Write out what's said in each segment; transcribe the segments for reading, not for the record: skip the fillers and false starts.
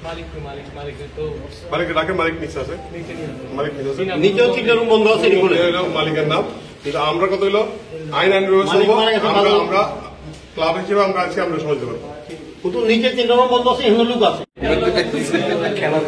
মালিক ডাকে, মালিক নিচে আছে, মালিক নিচে আছে, নিচেও 3টা রুম বন্ধ আছে, মালিকের নাম। কিন্তু আমরা কত হলো আইন ব্যবস্থা আমরা ক্লাব হিসেবে আমরা আছি, আমরা সহজ করবো। কিন্তু নিচে 3টা রুম বন্ধ আছে, এখানে লোক আছে। খেলা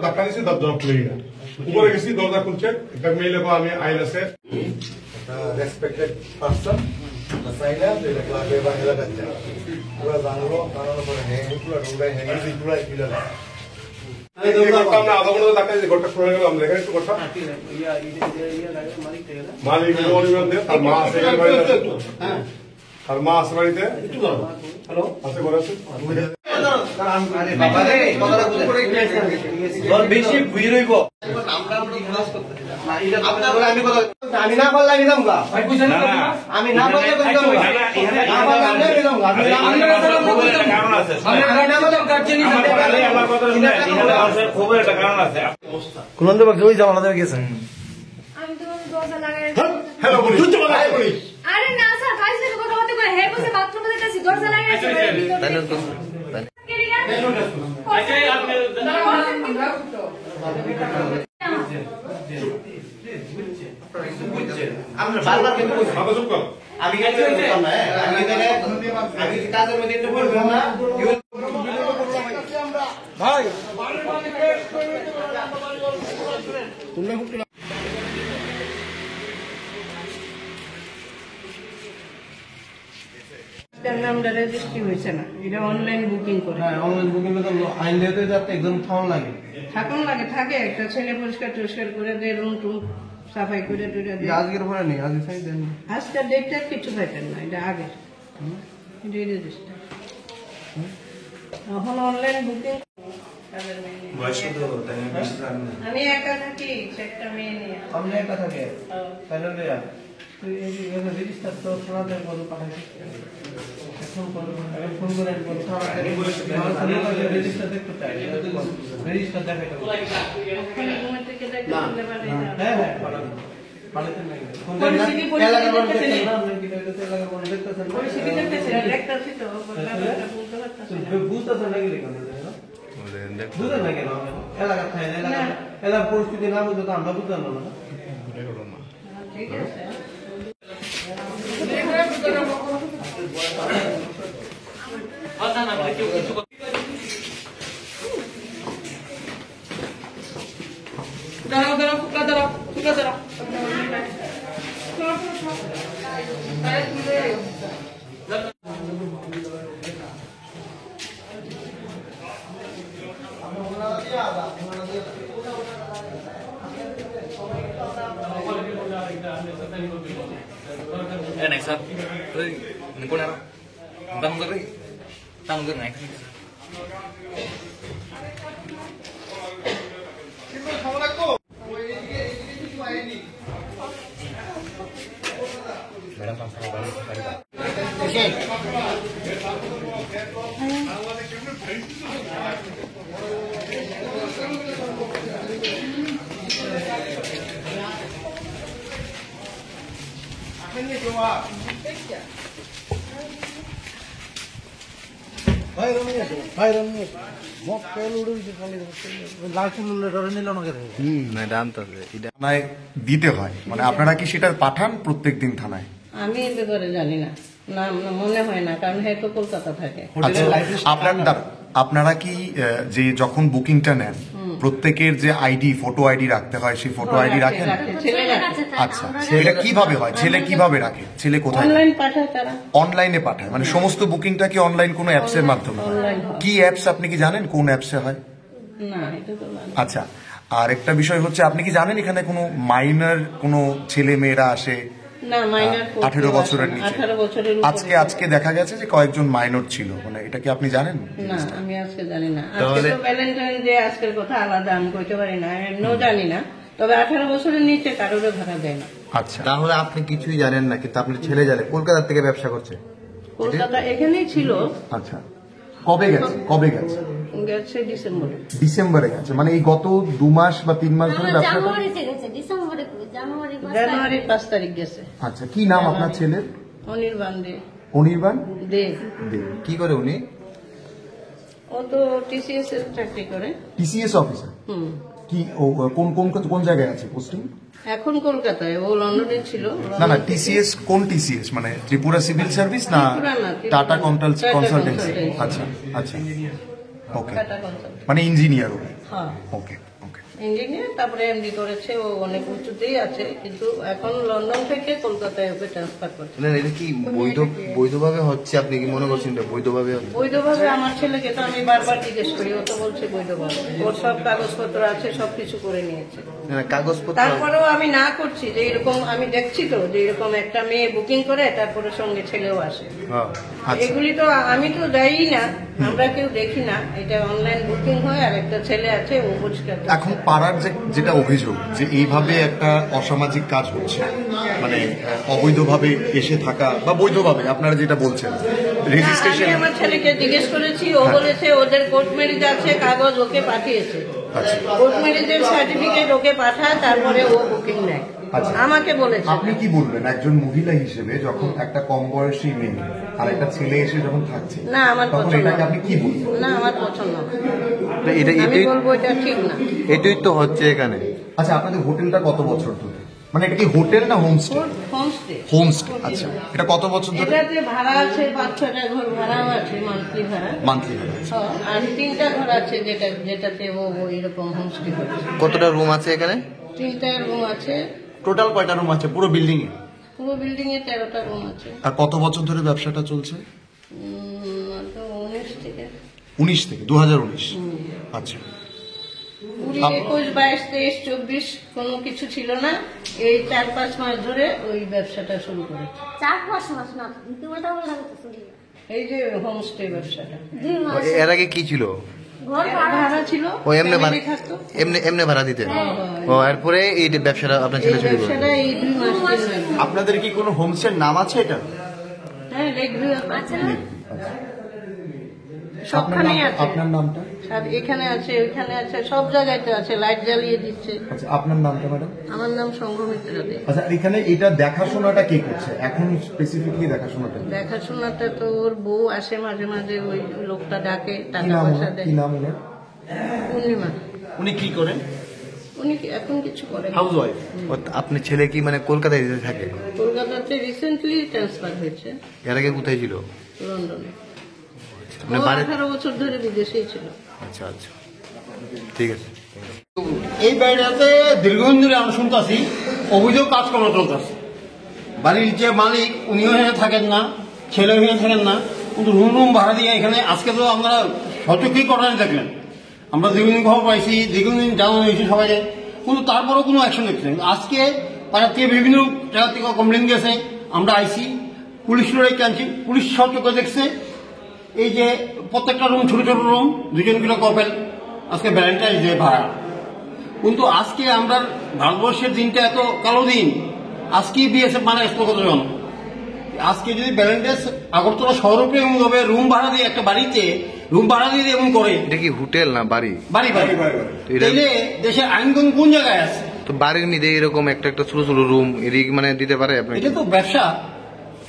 ধাক্কা দিচ্ছি, দরজা খুলে গেল, উপরে গেছি, দরজা খুলছে, একটা মেয়ে লোক আমি আইল আছে, রেসপেক্টেড পার্সন ক্লাবে বা এলাকার পুরো জানলো, জানানোর পরে হ্যাঁ পুরো উড়াই হ্যাঁ পুরাই ফিরে আমরা আধা ঘন্টা ধাক্কা দিচ্ছি, ঘরটা খুলে গেল। আমরা দেখেন একটু ঘরটা মালিক তার মা আছে, তার মা আছে বাড়িতে, হ্যালো আছে, ঘর আছে, বেশি ভিড় হইব। আমি না করলে আমি যাবো, আমি না করলে ওই জামানা দেবে গেছেন। আরে না স্যার ভাই সাথে কথা বলতে কই হে বসে বাথরুমে যেতেছি দরজা লাগিয়ে আছে তাই না তো আমরা বারবার কিন্তু আমি আমি কাজের মধ্যে একটু বলবো না ভাই নামটা রেজিস্ট্রি হয়েছে না, এটা অনলাইন বুকিং করে। হ্যাঁ অনলাইন বুকিং তো আইন দিতে যাতে একদম থাকুন লাগে, থাকে একটা ছেলে পরিষ্কার টরিষ্কার করে দেয়, রুম টুম সাফাই করে টুরে দেয়। আজকের পরে নেই, আজকে সাই দেন, আজকের ডেটটা কিছু পাইতেন না, এটা আগে এটাই রেজিস্টার। এখন অনলাইন বুকিং। আমি একা থাকি, একটা মেয়ে নিয়ে। আমি একা থাকে তাহলে রেজিস্টার তো থানাতে বলে পাঠাই, ফোন করে রেজিস্টার দেখতে চাই, রেজিস্টার দেখাইতে হ্যাঁ হ্যাঁ বুঝতেছেন নাকি বুঝেন না কেন এলাকা থাকে না, এলাকার পরিস্থিতি না বুঝতে আমরা বুঝতে পারবো না। ঠিক আছে দাঁড়াও দাঁড়াও ফুকা দাঁড়াও ফুকা দাঁড়াও next up, nunggu naro, tanggung naik. Madam pasal balik kali. দিতে হয় মানে আপনারা কি সেটা পাঠান প্রত্যেক দিন থানায়? আমি এতে করে জানি না, না মনে হয় না, কারণ হয়তো কলকাতা থাকে। আপনারা কি যে যখন বুকিংটা নেন প্রত্যেকের যে আইডি ফটো আইডি রাখতে হয়, সেই ফটো আইডি রাখেন? আচ্ছা, এটা কিভাবে হয়? ছেলে কিভাবে রাখে? ছেলে কোথায়? অনলাইনে পাঠায়, মানে সমস্ত বুকিংটা কি অনলাইন কোনো অ্যাপস এর মাধ্যমে? কি অ্যাপস আপনি কি জানেন কোন অ্যাপসে হয়? আচ্ছা, আর একটা বিষয় হচ্ছে আপনি কি জানেন এখানে কোনো মাইনর কোনো ছেলে মেয়েরা আসে? 18 বছরের নিচে? আজকে দেখা গেছে যে কয়েকজন মাইনর ছিল, মানে এটা কি আপনি জানেন? না, আমি আজকে জানি না। আজকে তো ভ্যালেন্টাইন ডে, আজকের কথা আলাদা, আমি কইতে পারি না, এমনিও জানি না। তবে 18 বছরের নিচে কারোর ভাড়া দেয় না। আচ্ছা, তাহলে আপনি কিছুই জানেন না, কিন্তু আপনার ছেলে জানে কলকাতা থেকে ব্যবসা করছে? কলকাতা এখানেই ছিল। আচ্ছা, কবে গেছে? গেছে ডিসেম্বরে। ডিসেম্বরে গেছে, মানে এই গত 2 মাস বা 3 মাস ধরে ব্যবসাটা। জানুয়ারি 5 তারিখ গেছে। আচ্ছা, কি নাম আপনার ছেলের? অনির্বাণ দে। অনির্বাণ দেব। দেব। কি করে উনি? ও তো টিসিএস এর চাকরি করে। TCS officer? কি ও কোন কোন কোন জায়গায় আছে পোস্টিং? এখন কলকাতায়, ও লন্ডনে ছিল। না টিসিএস কোন টিসিএস, মানে ত্রিপুরা সিভিল সার্ভিস না টাটা কনসালটেন্সি? আচ্ছা আচ্ছা, ওকে, টাটা কনসালটেন্সি, মানে ইঞ্জিনিয়ার। হ্যাঁ ওকে ওকে। ইঞ্জিনিয়ার, তারপরে এমডি করেছে। ও অনেক উঁচুতেই আছে, কিন্তু এখন লন্ডন থেকে কলকাতায় ওকে ট্রান্সফার করছে। না এটা কি বৈধভাবে হচ্ছে? আপনি কি মনে করছেন এটা বৈধভাবে? বৈধভাবে আমার ছেলেকে তো আমি বারবার জিজ্ঞেস করি, ও তো বলছে বৈধভাবে। ওর সব কাগজপত্র আছে, সবকিছু করে নিয়েছে। কাগজপত্র তারপরেও আমি না করছি যে এরকম, আমি দেখছি তো যে এরকম একটা মেয়ে বুকিং করে তারপরে সঙ্গে ছেলেও আসে। এগুলি তো আমি তো যাই না, আমরা কেউ দেখি না। এটা অনলাইন বুকিং হয়, আর একটা ছেলে আছে, ও পরিষ্কার। এখন পাড়ার যেটা অভিযোগ যে এইভাবে একটা অসামাজিক কাজ হচ্ছে, মানে অবৈধভাবে এসে থাকা বা বৈধভাবে আপনারা যেটা বলছেন রেজিস্ট্রেশন। আমি আমার ছেলেকে জিজ্ঞেস করেছি, ও বলেছে ওদের কোর্ট ম্যারেজ আছে, কাগজ ওকে পাঠিয়েছে। কোর্ট ম্যারেজের সার্টিফিকেট ওকে পাঠায়, তারপরে ও বুকিং নেয়। আমাকে বলেছে। আপনি কি বলবেন একজন মহিলা হিসেবে, যখন একটা কম বয়সী মেয়ে আর একটা ছেলে এসে যখন থাকছে, না আমার পছন্দ না। আপনি কি বলবেন? না আমার পছন্দ না, আমি বলবো এটা ঠিক না। এটাই তো হচ্ছে এখানে। আচ্ছা, আপনাদের হোটেলটা কত বছর ধরে, মানে এটা কি হোটেল না হোমস্টে? হোমস্টে। হোমস্টে, আচ্ছা। এটা কত বছর ধরে? এটাতে ভাড়া আছে 5-6টা ঘর ভাড়াও আছে, মান্থলি ভাড়া। মান্থলি ভাড়া, আর 3টা ঘর আছে যেটাতে ও এরকম হোমস্টে করছে। কতটা রুম আছে এখানে? 3টা রুম আছে। টোটাল কয়টা রুম আছে পুরো বিল্ডিং এ? পুরো বিল্ডিং এ 13টা রুম আছে। আর কত বছর ধরে ব্যবসাটা চলছে? 19 থেকে 2019। আচ্ছা, 20, 21, 22, 23, 24 কোনো কিছু ছিল না। এই 4-5 মাস ধরে ওই ব্যবসাটা শুরু করেছে। 4-5 মাস না, তুই বলতে বলতে এই যে হোমস্টে ব্যবসাটা। 2 মাস এর আগে কি ছিল? ঘর ভাড়া ছিল। ও এমনি ভাড়া, থাকতো, এমনি ভাড়া দিতেন? ও এরপরে এই ব্যবসাটা আপনার ছেলে শুরু করে? ব্যবসাটা এই 2 মাস ধরে। আপনাদের কি কোনো হোমস্টের নাম আছে এটা? হ্যাঁ, লেক ভিউ আছে না, আপনার সবখানেই নাম, আছে। আপনার নামটা? সব এখানে আছে, ওইখানে আছে, সব জায়গাতে আছে, লাইট জ্বালিয়ে দিচ্ছে। আচ্ছা, আপনার নামটা ম্যাডাম? আমার নাম সংঘমিত্রা দে। আচ্ছা, এখানে এটা দেখাশোনাটা কে করছে এখন স্পেসিফিকলি? দেখাশোনাটা দেখাশোনাটা তো ওর বউ আসে মাঝে মাঝে, ওই লোকটা ডাকে, কি টাকা নাম পয়সা ওনার? দেয়। কি নাম ওনার? পূর্ণিমা। উনি কি করেন? উনি এখন কিছু করেন না। House wife. আপনার ছেলে কি মানে কলকাতায় থাকে? কলকাতাতে রিসেন্টলি ট্রান্সফার হয়েছে। এর আগে কোথায় ছিল? লন্ডনে। মানে ও বাড়ি- 18 বছর ধরে বিদেশেই ছিল। আচ্ছা আচ্ছা, ঠিক আছে। এই বাড়িটাতে দীর্ঘদিন ধরে আমরা শুনতেছি অবৈধ কাজকর্ম চলতেছে। বাড়ির যে মালিক উনিও এখানে থাকেন না, ছেলেও এখানে থাকেন না, কিন্তু রুম ভাড়া দিয়ে এখানে আজকে তো আমরা সচক্ষেই ঘটনা দেখলেন। আমরা দীর্ঘদিন খবর পাইছি, দীর্ঘদিন জানানো হয়েছে সবাইকে, কিন্তু তারপরেও কোনো অ্যাকশন দেখছি না। আজকে পাড়ার থেকে বিভিন্ন জায়গা থেকে কমপ্লেন গেছে, আমরা আইসি, পুলিশ লড়াই টানছি, পুলিশ সচক্ষে দেখছে। এই যে প্রত্যেকটা রুম ছোট ছোট রুম, 2জন করে কপেল, আজকে ভ্যালেন্টাইন্স ডে ভাড়া। কিন্তু আজকে আমরা ভারতবর্ষের দিনটা এত কালো দিন, আজকে বিএসএফ মানে আসলো কতজন? আজকে যদি ভ্যালেন্টাইন্স আগরতলা শহরকে এমন ভাবে রুম ভাড়া দিয়ে একটা বাড়িতে রুম ভাড়া দিয়ে এমন করে, এটা কি হোটেল না বাড়ি? বাড়ি বাড়ি তাইলে দেশের আইনকানুন কোন জায়গায় আছে? তো বাড়ির মধ্যে এরকম একটা ছোট ছোট রুম এদিকে মানে দিতে পারে আপনাকে? এটা তো ব্যবসা।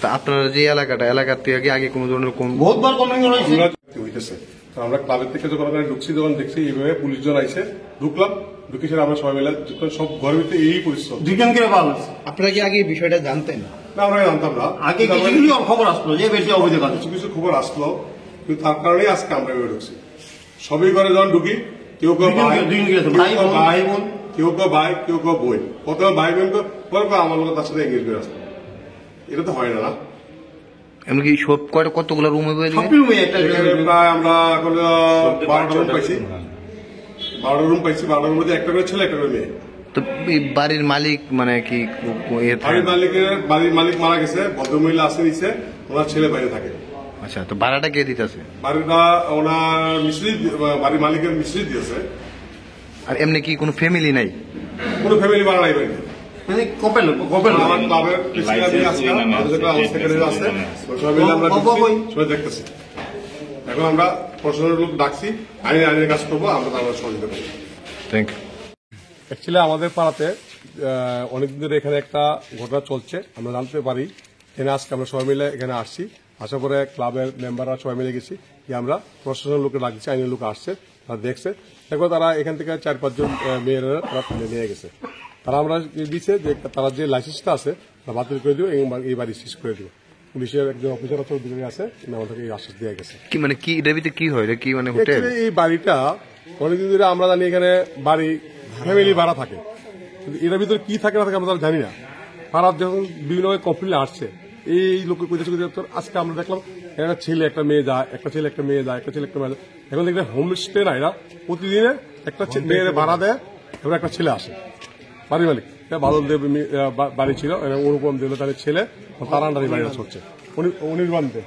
তা আপনার যে এলাকার থেকে আগে কোনো ধরনের কোন বহুতবার কমপ্লেন হয়েছে। হইতেছে তো আমরা ক্লাবের থেকে যখন ওখানে ঢুকছি, যখন দেখছি এইভাবে পুলিশজন আইছে, ঢুকলাম, ঢুকে সেটা আমরা সবাই মিলে সব ঘরের ভিতরে এই পরিশ্রম। 2জন করে পাওয়া গেছে। আপনারা কি আগে বিষয়টা জানতেন? না, আমরা জানতাম না। আগে কিছু কিছু খবর আসলো যে বেশি অবৈধ কাজ। কিছু কিছু খবর আসলো, কিন্তু তার কারণেই আজকে আমরা এভাবে ঢুকছি। সবই ঘরে যখন ঢুকি, কেউ কেউ ভাই, ভাই বোন, কেউ কেউ ভাই, কেউ কেউ বোন, প্রথমে ভাই বোন পরে আমার লোক তার সাথে এঙ্গেজ করে আসতো। এটা তো হয় না। এমনকি সব কতগুলো রুম হবে? প্রায় আমরা এখন 12টা রুম পাইছি। 12টা রুম পাইছি, 12টার মধ্যে একটা করে ছেলে, একটা করে মেয়ে। তো এই বাড়ির মালিক মানে কি? বাড়ির মালিক মারা গেছে, ভদ্রমহিলা আসে নিচে, ওনার ছেলে বাইরে থাকে। আচ্ছা, তো ভাড়াটা কে দিতেছে? বাড়িটা ওনার মিস্ত্রি, বাড়ির মালিকের মিস্ত্রি দিয়েছে। আর এমনি কি কোনো ফ্যামিলি নাই? কোনো ফ্যামিলি ভাড়া নাই বাড়িতে। মানে কপেল কপেল আমার ক্লাবের প্রেসিডেন্ট আছে, আমাদের যেটা সেক্রেটারি আছে, সবাই মিলে আমরা সবাই দেখতেছি। এখন আমরা প্রশাসনের লোক ডাকছি, আইনের কাজ করবো, আমরা তার সহযোগিতা করবো। Thank you. অ্যাকচুয়ালি আমাদের পাড়াতে অনেকদিন ধরে এখানে একটা ঘটনা চলছে, আমরা জানতে পারি। এখানে আজকে আমরা সবাই মিলে এখানে আসছি, আসার পরে ক্লাবের মেম্বাররা সবাই মিলে গেছি যে আমরা প্রশাসনের লোকে ডাকছি, আইনের লোক আসছে, তারা দেখছে, দেখো তারা এখান থেকে 4-5 জন মেয়েরা তারা তুলে নিয়ে গেছে। তারা আমরা দিচ্ছে যে তারা যে লাইসেন্সটা আছে তা বাতিল করে দিও, এই বাড়ি শেষ করে দিও। পুলিশের একজন অফিসার চৌধুরী আছে, আমাদেরকে এই আশ্বাস দেওয়া গেছে। কি মানে কি এটার ভিতরে কি হয়, এটা কি মানে হোটেল? এই বাড়িটা অনেকদিন ধরে আমরা জানি এখানে বাড়ি ফ্যামিলি ভাড়া থাকে, কিন্তু এটার ভিতরে কি থাকে না থাকে আমরা জানি না। পাড়ার যখন বিভিন্ন কমপ্লেন আসছে, এই লোকের কইতেছে আজকে আমরা দেখলাম একটা ছেলে একটা মেয়ে যায়, একটা ছেলে একটা মেয়ে যায়, একটা ছেলে একটা মেয়ে যায়। এখন দেখলে হোমস্টে না, এরা প্রতিদিনে একটা মেয়ের ভাড়া দেয় এবং একটা ছেলে আসে। বাড়ির মালিক বাদল দেব বাড়ি ছিল, অনুপম দেব তাদের ছেলে, তার আন্ডারে বাড়িটা চলছে, অনির্বাণ দেব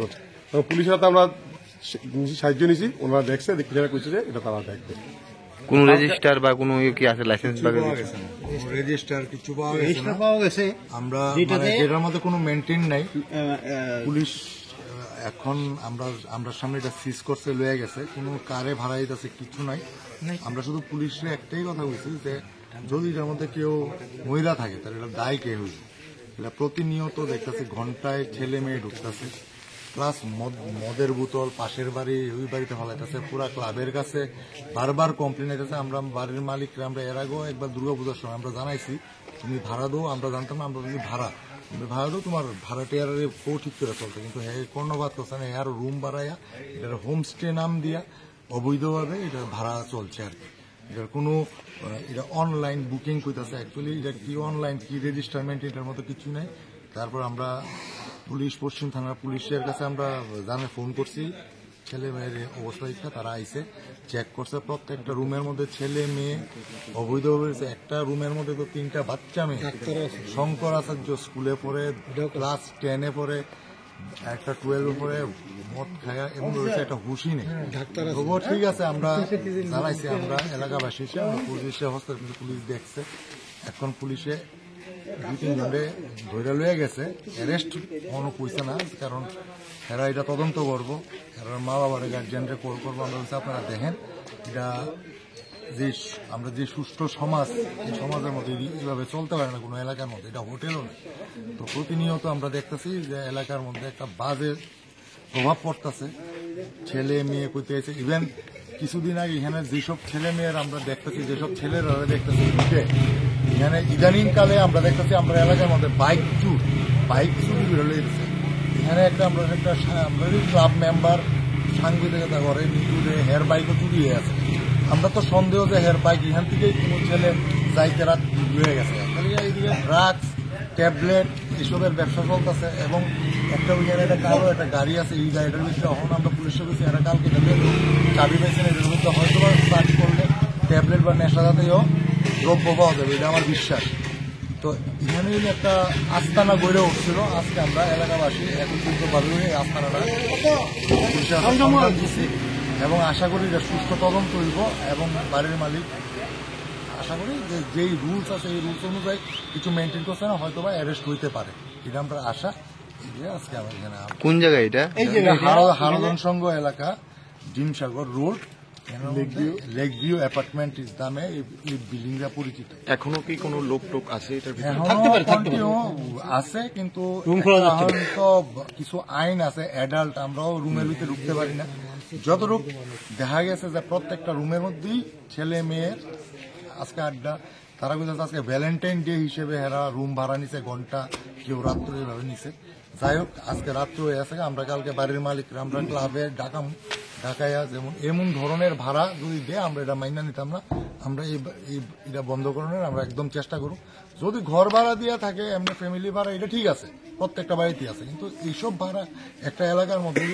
করছে। পুলিশের হাতে আমরা সাহায্য নিয়েছি, ওনারা দেখছে, দেখতে যারা কইছে যে এটা তারা দেখবে। কোন রেজিস্টার বা কোনো কি আছে, লাইসেন্স বা রেজিস্টার কিছু পাওয়া গেছে। আমরা যেটার মধ্যে কোনো মেনটেন নাই, পুলিশ এখন আমরা সামনে এটা সিজ করছে, লয়ে গেছে, কোনো কারে ভাড়া দিতেছে কিছু নাই। আমরা শুধু পুলিশে একটাই কথা বলছি যে যদি এটার মধ্যে কেউ মহিলা থাকে তাহলে এটা দায় কে হইবে। এটা প্রতিনিয়ত দেখতেছে ঘন্টায় ছেলে মেয়ে ঢুকতেছে, প্লাস মদের বোতল পাশের বাড়ি ওই বাড়িতে ফেলাইতেছে, পুরা ক্লাবের কাছে বারবার কমপ্লেন আইতেছে। আমরা বাড়ির মালিকরা আমরা এর আগেও একবার দুর্গাপূজার সময় আমরা জানাইছি, তুমি ভাড়া দাও, আমরা জানতাম না, আমরা যদি ভাড়া দাও তোমার ভাড়াটিয়ার কেউ ঠিক করে চলতে, কিন্তু হ্যাঁ কর্ণপাত করছে না, এর রুম বাড়াইয়া এটার হোমস্টে নাম দিয়া অবৈধভাবে এটা ভাড়া চলছে আর কি। এটার কোনো এটা অনলাইন বুকিং করতেছে, অ্যাকচুয়ালি এটা কি অনলাইন কি রেজিস্টারমেন্ট এটার মতো কিছু নেই। তারপর আমরা পুলিশ, পশ্চিম থানার পুলিশের কাছে আমরা ফোন করছি, ছেলে মেয়ের অবস্থা ইচ্ছা, তারা আইসে চেক করছে, প্রত্যেকটা রুমের মধ্যে ছেলে মেয়ে অবৈধভাবে। একটা রুমের মধ্যে তো 3টা বাচ্চা মেয়ে, শঙ্কর আচার্য স্কুলে পড়ে, ক্লাস 10-এ পড়ে, একটা 12-এ পড়ে, মদ খায়া এবং রয়েছে একটা হুশি নেই। তবুও ঠিক আছে, আমরা জানাইছি, আমরা এলাকাবাসী হিসেবে আমরা পুলিশে হস্তক্ষেপ, পুলিশ দেখছে। এখন পুলিশে 2-3 জনে ধরে লয়ে গেছে, অ্যারেস্ট কোনো কইছে না, কারণ এরা এটা তদন্ত করবো, এরা মা বাবার গার্জিয়ানরে কল করবো। আমরা বলছি আপনারা দেখেন এটা যে আমরা যে সুষ্ঠু সমাজ, এই সমাজের মধ্যে এইভাবে চলতে পারে না কোনো এলাকার মধ্যে, এটা হোটেলও নেই। তো প্রতিনিয়ত আমরা দেখতেছি যে এলাকার মধ্যে একটা বাজে প্রভাব পড়তেছে, ছেলে মেয়ে কইতে গেছে। ইভেন কিছুদিন আগে এখানে যেসব ছেলে মেয়ের আমরা দেখতেছি, যেসব ছেলেরা দেখতেছি এখানে ইদানিং কালে আমরা দেখতেছি আমরা এলাকার মধ্যে বাইক চুরি বেরোলে গেছে। এখানে আমরা ক্লাব মেম্বার সাংবাদিকতা করে, নিচুরে হেয়ার বাইকও চুরি হয়ে আছে। আমরা তো সন্দেহ যে হেয়ার বাইক এখান থেকেই কোনো ছেলে যাইতে রাত হয়ে গেছে। এইদিকে ড্রাগস, ট্যাবলেট এসবের ব্যবসা চলতেছে। এবং একটা ওইখানে একটা কালো একটা গাড়ি আছে, এই গাড়িটার ভিতরে এখন আমরা পুলিশের কাছে এরা কালকে চাবি পাইছে না, এটার ভিতরে হয়তো সার্চ করলে ট্যাবলেট বা নেশা জাতীয় দ্রব্য পাওয়া যাবে, এটা আমার বিশ্বাস। তো এখানে একটা আস্তানা গড়ে উঠছিল, আজকে আমরা এলাকাবাসী একত্রিতভাবে এই আস্তানাটা পুলিশের হাতে দিচ্ছি এবং আশা করি যে সুস্থ তদন্ত হইব এবং বাড়ির মালিক আশা করি যে যেই রুলস আছে এই রুলস অনুযায়ী কিছু মেনটেন করছে না, হয়তো বা অ্যারেস্ট হইতে পারে, এটা আমরা আশা। আজকে আমার এখানে কোন জায়গায় এটা? হারদন সংঘ এলাকা, Dimsagar road, lake view apartment নামে এই বিল্ডিংটা পরিচিত। এখনো কি কোনো লোক টোক আছে এটার ভিতরে? এখনো আছে, কিন্তু তো কিছু আইন আছে অ্যাডাল্ট, আমরাও রুমের ভিতরে ঢুকতে পারি না। যতটুক দেখা গেছে যে প্রত্যেকটা রুমের মধ্যেই ছেলে মেয়ের আজকে আড্ডা। তারা কিন্তু আজকে ভ্যালেন্টাইন ডে হিসেবে এরা রুম ভাড়া নিছে, ঘন্টা কেউ রাত্রে এভাবে নিছে। যাই হোক, আজকে রাত্রে হয়ে আছে, আমরা কালকে বাড়ির মালিকরা আমরা ক্লাবে ঢাকাইয়া যেমন এমন ধরনের ভাড়া যদি দেয় আমরা এটা মাইনা নিতাম না। আমরা এটা বন্ধ করানোর আমরা একদম চেষ্টা করব। যদি ঘর ভাড়া দিয়ে থাকে এমনি ফ্যামিলি ভাড়া, এটা ঠিক আছে, প্রত্যেকটা বাড়িতে আছে, কিন্তু এইসব ভাড়া একটা এলাকার মধ্যে